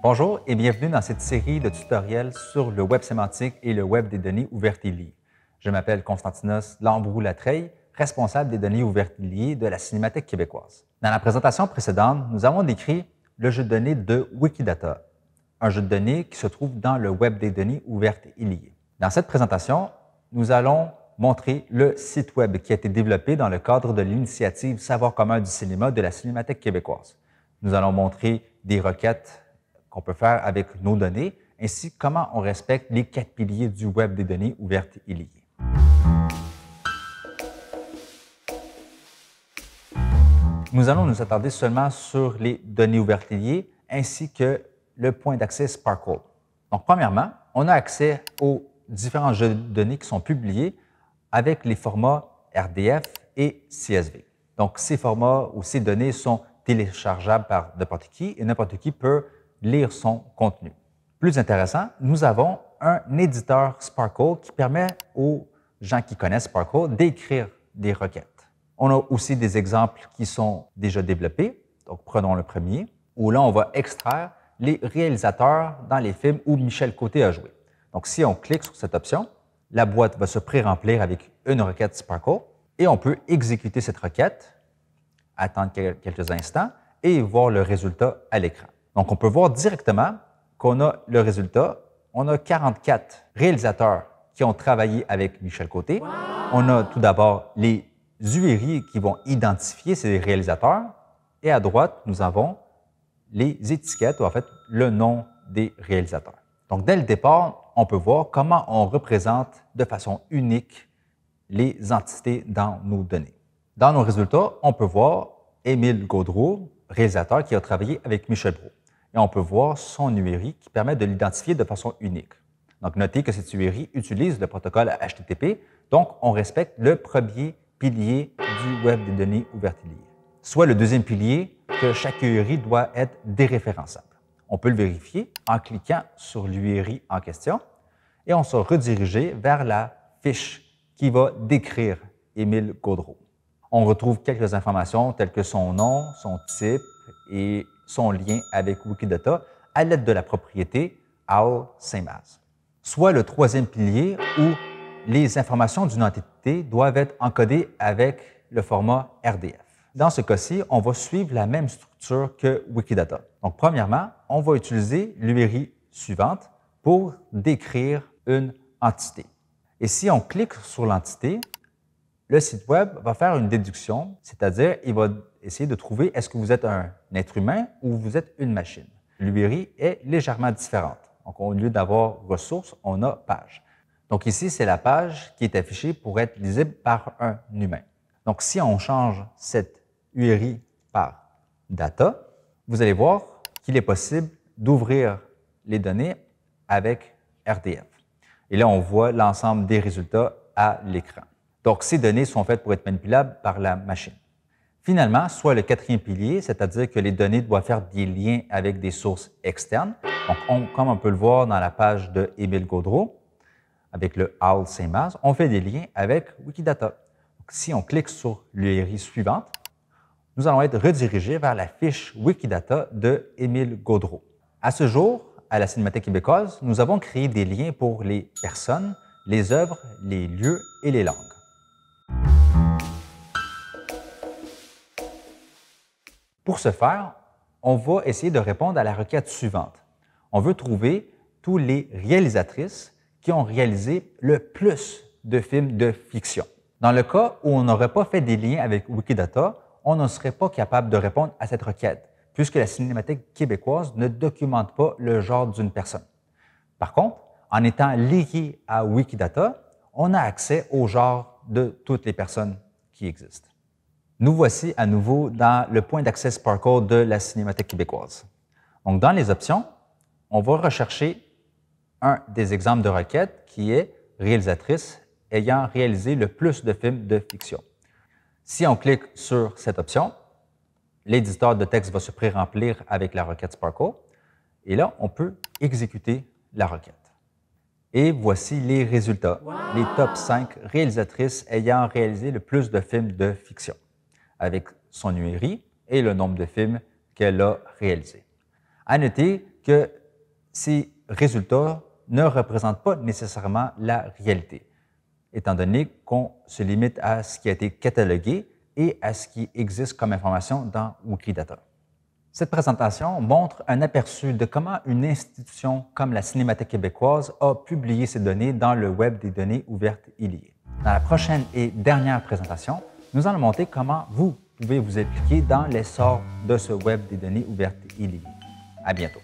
Bonjour et bienvenue dans cette série de tutoriels sur le web sémantique et le web des données ouvertes et liées. Je m'appelle Constantinos Lambrou-Latreille, responsable des données ouvertes et liées de la Cinémathèque québécoise. Dans la présentation précédente, nous avons décrit le jeu de données de Wikidata, un jeu de données qui se trouve dans le web des données ouvertes et liées. Dans cette présentation, nous allons montrer le site web qui a été développé dans le cadre de l'initiative Savoir commun du cinéma de la Cinémathèque québécoise. Nous allons montrer des requêtes qu'on peut faire avec nos données, ainsi que comment on respecte les 4 piliers du web des données ouvertes et liées. Nous allons nous attarder seulement sur les données ouvertes et liées, ainsi que le point d'accès Sparkle. Donc, premièrement, on a accès aux différents jeux de données qui sont publiés avec les formats RDF et CSV. Donc, ces formats ou ces données sont téléchargeables par n'importe qui et n'importe qui peut lire son contenu. Plus intéressant, nous avons un éditeur Sparkle qui permet aux gens qui connaissent Sparkle d'écrire des requêtes. On a aussi des exemples qui sont déjà développés. Donc, prenons le premier, où là, on va extraire les réalisateurs dans les films où Michel Côté a joué. Donc, si on clique sur cette option, la boîte va se pré-remplir avec une requête Sparkle et on peut exécuter cette requête, attendre quelques instants et voir le résultat à l'écran. Donc, on peut voir directement qu'on a le résultat. On a 44 réalisateurs qui ont travaillé avec Michel Côté. Wow! On a tout d'abord les URI qui vont identifier ces réalisateurs. Et à droite, nous avons les étiquettes, ou en fait, le nom des réalisateurs. Donc, dès le départ, on peut voir comment on représente de façon unique les entités dans nos données. Dans nos résultats, on peut voir Émile Gaudreau, réalisateur qui a travaillé avec Michel Brault. Et on peut voir son URI qui permet de l'identifier de façon unique. Donc, notez que cette URI utilise le protocole HTTP, donc on respecte le premier pilier du web des données ouvertes et liées, soit le deuxième pilier que chaque URI doit être déréférençable. On peut le vérifier en cliquant sur l'URI en question et on sera redirigé vers la fiche qui va décrire Émile Gaudreau. On retrouve quelques informations telles que son nom, son type et son lien avec Wikidata à l'aide de la propriété all same as, soit le troisième pilier où les informations d'une entité doivent être encodées avec le format RDF. Dans ce cas-ci, on va suivre la même structure que Wikidata. Donc, premièrement, on va utiliser l'URI suivante pour décrire une entité. Et si on clique sur l'entité, le site web va faire une déduction, c'est-à-dire il va essayer de trouver est-ce que vous êtes un être humain ou vous êtes une machine. L'URI est légèrement différente. Donc, au lieu d'avoir ressources, on a page. Donc, ici, c'est la page qui est affichée pour être lisible par un humain. Donc, si on change cette URI par data, vous allez voir qu'il est possible d'ouvrir les données avec RDF. Et là, on voit l'ensemble des résultats à l'écran. Donc, ces données sont faites pour être manipulables par la machine. Finalement, soit le quatrième pilier, c'est-à-dire que les données doivent faire des liens avec des sources externes. Donc, comme on peut le voir dans la page de Émile Gaudreau, avec le all same as, on fait des liens avec Wikidata. Donc, si on clique sur l'URI suivante, nous allons être redirigés vers la fiche Wikidata de Émile Gaudreau. À ce jour, à la Cinémathèque québécoise, nous avons créé des liens pour les personnes, les œuvres, les lieux et les langues. Pour ce faire, on va essayer de répondre à la requête suivante. On veut trouver tous les réalisatrices qui ont réalisé le plus de films de fiction. Dans le cas où on n'aurait pas fait des liens avec Wikidata, on ne serait pas capable de répondre à cette requête, puisque la Cinémathèque québécoise ne documente pas le genre d'une personne. Par contre, en étant lié à Wikidata, on a accès au genre de toutes les personnes qui existent. Nous voici à nouveau dans le point d'accès Sparkle de la Cinémathèque québécoise. Donc, dans les options, on va rechercher un des exemples de requête qui est réalisatrice ayant réalisé le plus de films de fiction. Si on clique sur cette option, l'éditeur de texte va se pré-remplir avec la requête Sparkle et là, on peut exécuter la requête. Et voici les résultats, les top 5 réalisatrices ayant réalisé le plus de films de fiction, avec son URI et le nombre de films qu'elle a réalisés. À noter que ces résultats ne représentent pas nécessairement la réalité, étant donné qu'on se limite à ce qui a été catalogué et à ce qui existe comme information dans Wikidata. Cette présentation montre un aperçu de comment une institution comme la Cinémathèque québécoise a publié ces données dans le Web des données ouvertes et liées. Dans la prochaine et dernière présentation, nous allons montrer comment vous pouvez vous impliquer dans l'essor de ce Web des données ouvertes et liées. À bientôt.